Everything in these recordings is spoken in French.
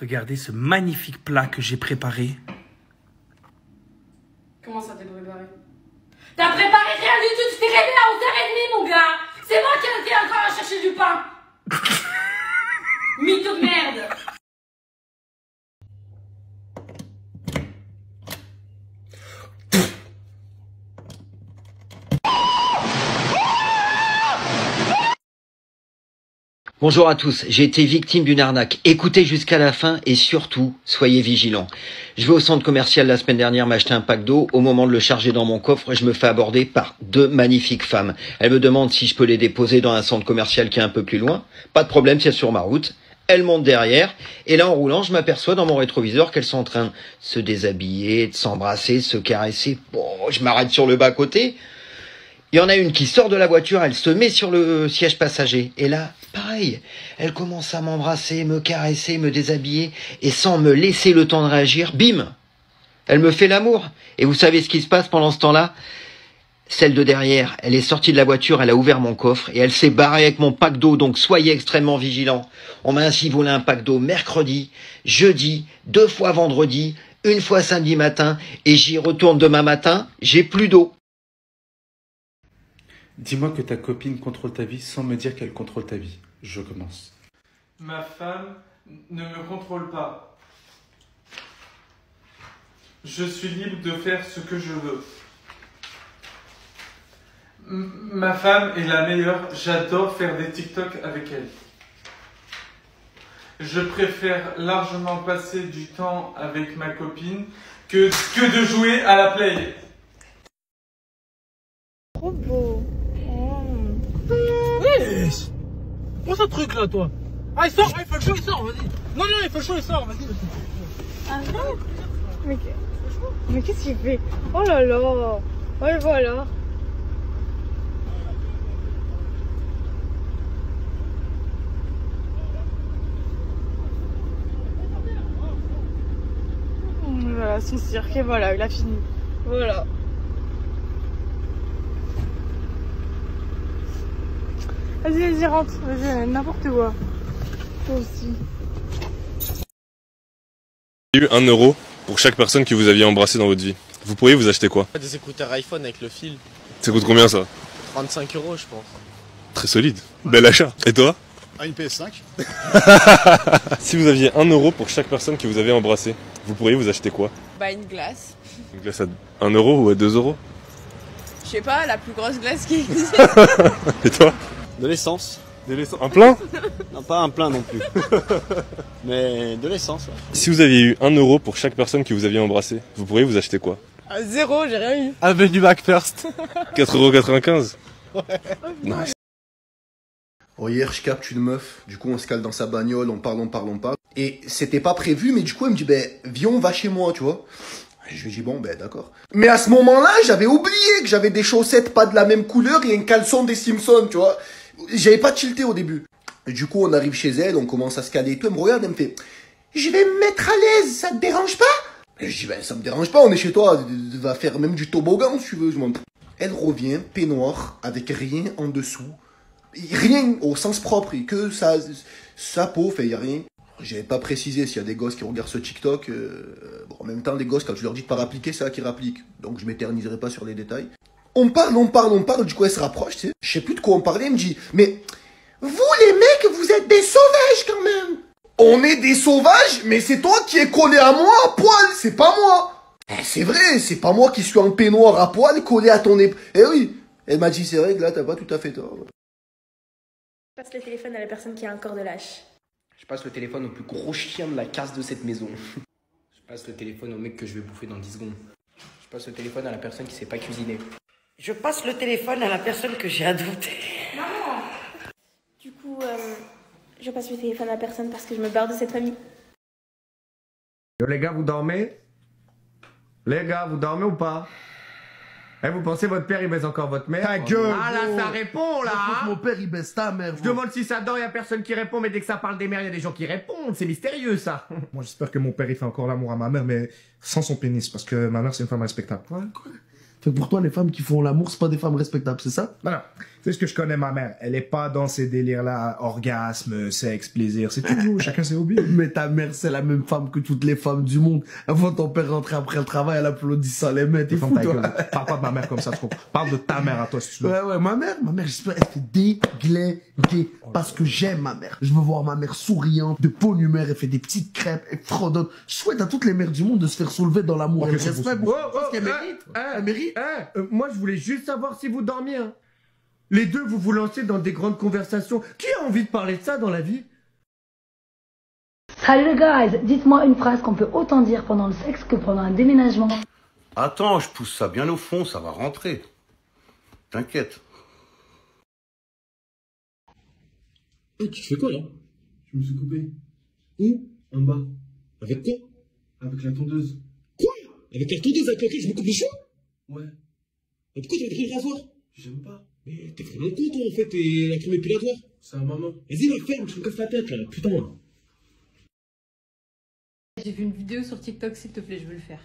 Regardez ce magnifique plat que j'ai préparé. Comment ça t'es préparé? T'as préparé rien du tout, tu t'es réveillé à 11h30 mon gars. C'est moi qui ai été encore à chercher du pain. Mytho de merde. Bonjour à tous, j'ai été victime d'une arnaque. Écoutez jusqu'à la fin et surtout, soyez vigilants. Je vais au centre commercial la semaine dernière m'acheter un pack d'eau. Au moment de le charger dans mon coffre, je me fais aborder par deux magnifiques femmes. Elles me demandent si je peux les déposer dans un centre commercial qui est un peu plus loin. Pas de problème, c'est sur ma route. Elles montent derrière et là en roulant, je m'aperçois dans mon rétroviseur qu'elles sont en train de se déshabiller, de s'embrasser, de se caresser. Bon, je m'arrête sur le bas-côté. Il y en a une qui sort de la voiture, elle se met sur le siège passager. Et là, pareil, elle commence à m'embrasser, me caresser, me déshabiller. Et sans me laisser le temps de réagir, bim, elle me fait l'amour. Et vous savez ce qui se passe pendant ce temps-là? Celle de derrière, elle est sortie de la voiture, elle a ouvert mon coffre et elle s'est barrée avec mon pack d'eau. Donc soyez extrêmement vigilants. On m'a ainsi volé un pack d'eau mercredi, jeudi, 2 fois vendredi, 1 fois samedi matin. Et j'y retourne demain matin, j'ai plus d'eau. Dis-moi que ta copine contrôle ta vie sans me dire qu'elle contrôle ta vie. Je commence. Ma femme ne me contrôle pas. Je suis libre de faire ce que je veux. Ma femme est la meilleure. J'adore faire des TikTok avec elle. Je préfère largement passer du temps avec ma copine que de jouer à la play. Trop beau. Wesh! Quoi ce truc là, toi? Ah, il sort! Ah, il fait le show, il sort, vas-y! Non, non, il fait le show, il sort, vas-y! Arrête! Mais qu'est-ce qu'il fait? Oh là là! Ouais, voilà! Voilà, son cirque, et voilà, il a fini. Voilà. Vas-y, vas-y, rentre. Vas-y, n'importe quoi. Toi aussi. Il y a eu 1 euro pour chaque personne que vous aviez embrassé dans votre vie. Vous pourriez vous acheter quoi? Des écouteurs iPhone avec le fil. Ça coûte combien ça? 35 euros, je pense. Très solide. Bel achat. Et toi? Ah, une PS5. Si vous aviez 1 euro pour chaque personne que vous avez embrassé, vous pourriez vous acheter quoi? Bah une glace. Une glace à 1 euro ou à 2 euros? Je sais pas, la plus grosse glace qui existe. Et toi? De l'essence. De l'essence. Un plein? Non, pas un plein non plus. Mais de l'essence, ouais. Si vous aviez eu 1 euro pour chaque personne que vous aviez embrassé, vous pourriez vous acheter quoi? À 0, j'ai rien eu. Avenue McFirst. 4,95 €. Ouais. Nice. Oh, hier, je capte une meuf. Du coup, on se cale dans sa bagnole, on parle. Et c'était pas prévu, mais du coup, elle me dit, ben, viens, on va chez moi, tu vois. Je lui dis, bon, ben, d'accord. Mais à ce moment-là, j'avais oublié que j'avais des chaussettes pas de la même couleur et un caleçon des Simpsons, tu vois. J'avais pas tilté au début. Et du coup, on arrive chez elle, on commence à se caler et tout. Elle me regarde, elle me fait, je vais me mettre à l'aise, ça te dérange pas? Et je dis, ben, ça me dérange pas, on est chez toi, va faire même du toboggan, si tu veux. Elle revient, peignoir, avec rien en dessous. Rien au sens propre, et que sa peau, fait, y a rien. J'avais pas précisé s'il y a des gosses qui regardent ce TikTok. Bon, en même temps, les gosses, quand tu leur dis de pas rappliquer, c'est là qu'ils rappliquent. Donc, je m'éterniserai pas sur les détails. On parle, du coup, elle se rapproche, tu sais. Je sais plus de quoi on parlait, elle me dit, mais vous, les mecs, vous êtes des sauvages, quand même. On est des sauvages, mais c'est toi qui es collé à moi à poil, c'est pas moi. C'est vrai, c'est pas moi qui suis en peignoir à poil collé à ton épaule. Eh oui. Elle m'a dit, c'est vrai que là, t'as pas tout à fait tort. Je passe le téléphone à la personne qui a un corps de lâche. Je passe le téléphone au plus gros chien de la casse de cette maison. Je passe le téléphone au mec que je vais bouffer dans 10 secondes. Je passe le téléphone à la personne qui sait pas cuisiner. Je passe le téléphone à la personne que j'ai adoptée. Maman. Du coup, je passe le téléphone à la personne parce que je me barre de cette famille. Yo les gars, vous dormez? Les gars, vous dormez ou pas? Eh, vous pensez votre père il baise encore votre mère? Ta gueule! Ah là, ça répond là! Mon père il baisse ta mère. Je demande si ça dort, y a personne qui répond, mais dès que ça parle des mères, y a des gens qui répondent, c'est mystérieux ça! Moi j'espère que mon père il fait encore l'amour à ma mère, mais sans son pénis, parce que ma mère c'est une femme respectable. Quoi? Fait que pour toi, les femmes qui font l'amour, c'est pas des femmes respectables, c'est ça? Non, non. C'est ce que je connais ma mère. Elle est pas dans ces délires-là, orgasme, sexe, plaisir. C'est tout, chacun ses hobbies. Mais ta mère, c'est la même femme que toutes les femmes du monde. Elle voit ton père rentrer après le travail, elle applaudit sans les mains. T'es fou, toi. Parle pas de ma mère comme ça, trop. Parle de ta mère à toi, si tu veux. Ouais, ma mère, j'espère, elle fait déglinguer. Parce que j'aime ma mère. Je veux voir ma mère souriante, de bonne humeur, elle fait des petites crêpes, elle fredonne. Je souhaite à toutes les mères du monde de se faire soulever dans l'amour. Elle respecte. Parce qu'elle mérite. Elle mérite. Moi, je voulais juste savoir si vous dormiez. Hein. Les deux, vous vous lancez dans des grandes conversations. Qui a envie de parler de ça dans la vie? Salut les guys, dites-moi une phrase qu'on peut autant dire pendant le sexe que pendant un déménagement. Attends, je pousse ça bien au fond, ça va rentrer. T'inquiète. Hey, tu fais quoi là? Je me suis coupé. Où? En bas. Avec quoi? Avec la tondeuse. Quoi? Avec la tondeuse avec laquelle je me coupe les cheveux? Ouais. Et pourquoi tu as pris le rasoir? J'aime pas. Mais t'es vraiment con toi en fait, et la crème épilatoire? C'est à maman. Vas-y la ferme, tu me casses la tête là, putain. J'ai vu une vidéo sur TikTok, s'il te plaît, je veux le faire.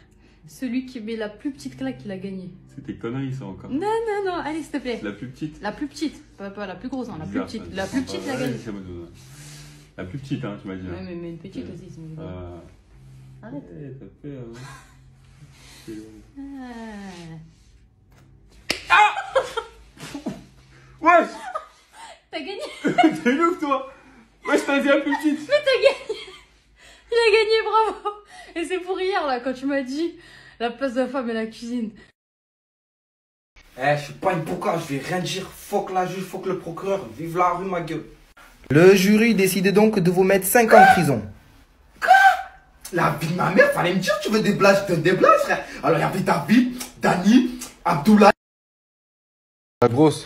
Celui qui met la plus petite claque, il a gagné. C'était connerie ça encore. Non, non, non, allez, s'il te plaît. La plus petite. La plus petite, pas la plus grosse, hein, la plus Bizarre, petite. ça. La plus petite, il a gagné. La plus petite, hein, tu m'as dit. Ouais, mais une petite aussi, c'est mieux. Arrête. Ça fait, Wesh. T'as gagné. T'es ouf toi. Wesh, t'as dit la plus petite. Mais t'as gagné. Il a gagné, bravo. Et c'est pour hier, là, quand tu m'as dit la place de la femme et la cuisine. Eh, je suis pas une pouca, je vais rien dire. Faut que la juge, faut que le procureur. Vive la rue, ma gueule. Le jury décide donc de vous mettre 5 ans de prison. Quoi? La vie de ma mère, fallait me dire, tu veux des blagues, je donne des blagues, frère. Alors, il y avait David, Dani, Abdoulaye. La grosse,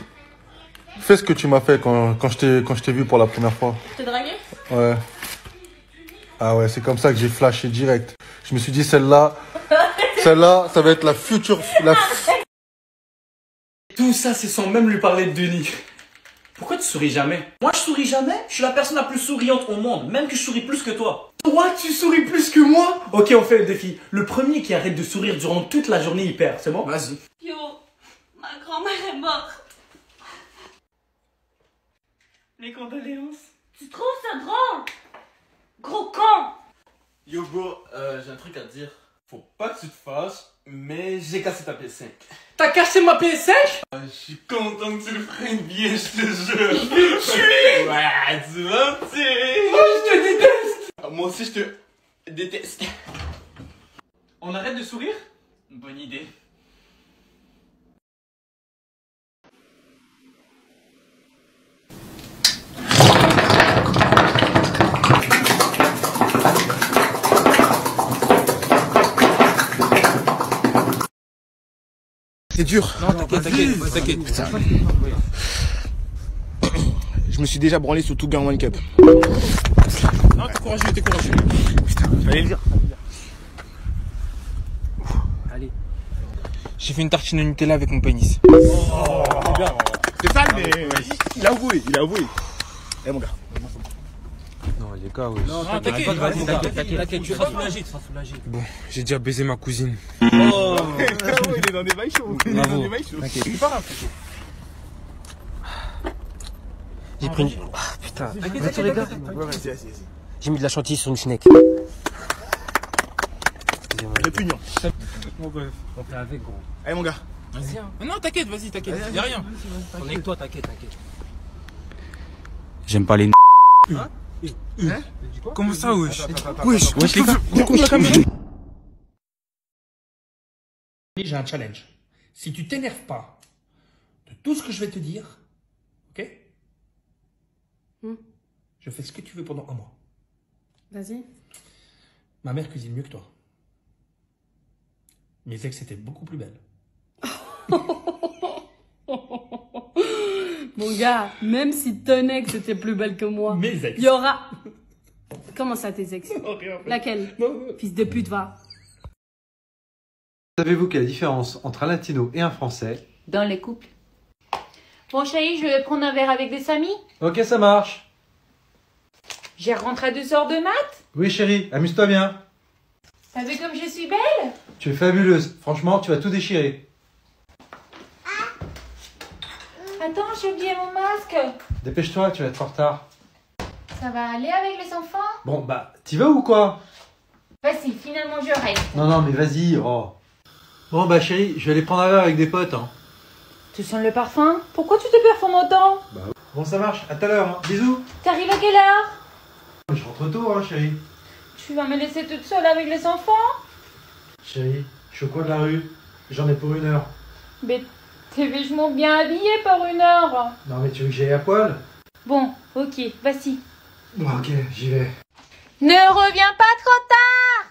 fais ce que tu m'as fait quand je t'ai vu pour la première fois. T'es dragué? Ouais. Ah ouais, c'est comme ça que j'ai flashé direct. Je me suis dit, celle-là, ça va être la future... Tout ça, c'est sans même lui parler de Denis. Pourquoi tu souris jamais? Moi, je souris jamais. Je suis la personne la plus souriante au monde, même que je souris plus que toi. Toi, tu souris plus que moi? Ok, on fait le défi. Le premier qui arrête de sourire durant toute la journée, il perd. C'est bon? Vas-y. Yo, ma grand-mère est morte. Mes condoléances. Tu trouves ça drôle? Gros con! Yo, bro, j'ai un truc à te dire. Faut pas que tu te fâches, mais j'ai cassé ta PS5. T'as cassé ma PS5? Je suis content que tu le prennes bien, je te jure. Ouais, tu vas me tirer. Moi, je te déteste. Moi aussi, je te déteste. On arrête de sourire? Bonne idée. C'est dur. Non, t'inquiète. Putain. Je me suis déjà branlé sur tout Game One Cup. Non, t'es courageux. Putain, fallait le dire. Allez. J'ai fait une tartine de Nutella avec mon pénis. Oh, c'est sale, mais il a avoué. Eh mon gars. Non, les gars, oui. Non, t'inquiète, tu seras soulagé, Bon, j'ai déjà baisé ma cousine. Oh. Il est dans des bails chauds. T'inquiète. C'est pas grave. J'ai pris une... Ah, putain. Vas-y. J'ai mis de la chantilly sur une schneck. Répugnant. On fait avec, gros. Allez mon gars. Vas-y. Non, t'inquiète. Y'a rien. On est avec toi, t'inquiète. J'aime pas les Hein? Comment ça, wesh? Wesh, les gars. J'ai un challenge. Si tu t'énerves pas de tout ce que je vais te dire, ok? Je fais ce que tu veux pendant un mois. Vas-y. Ma mère cuisine mieux que toi. Mes ex étaient beaucoup plus belles. Mon gars, même si ton ex était plus belle que moi, Mes ex. il y aura... Comment ça, tes ex? Non, rien, en fait. Laquelle? Non. Fils de pute, va. Savez-vous quelle est la différence entre un latino et un français? Dans les couples. Bon, chérie, je vais prendre un verre avec des amis. Ok, ça marche. J'ai rentré à 2 heures de maths. Oui chérie, amuse-toi bien. T'as vu comme je suis belle? Tu es fabuleuse. Franchement, tu vas tout déchirer. j'ai oublié mon masque. Dépêche-toi, tu vas être en retard. Ça va aller avec les enfants? Bon, bah, t'y vas ou quoi? Vas-y, finalement je reste. Non, mais vas-y, oh. Bon, bah chérie, je vais aller prendre un verre avec des potes, hein. Tu sens le parfum? Pourquoi tu te perfumes autant? Bah, bon, ça marche, à tout à l'heure, hein. Bisous. T'arrives à quelle heure? Je rentre tôt, hein, chérie. Tu vas me laisser toute seule avec les enfants? Chérie, je suis au coin de la rue. J'en ai pour 1 heure. Mais t'es vachement bien habillée par 1 heure. Non, mais tu veux que j'aille à poil? Bon, ok, vas-y. Bon, ok, j'y vais. Ne reviens pas trop tard!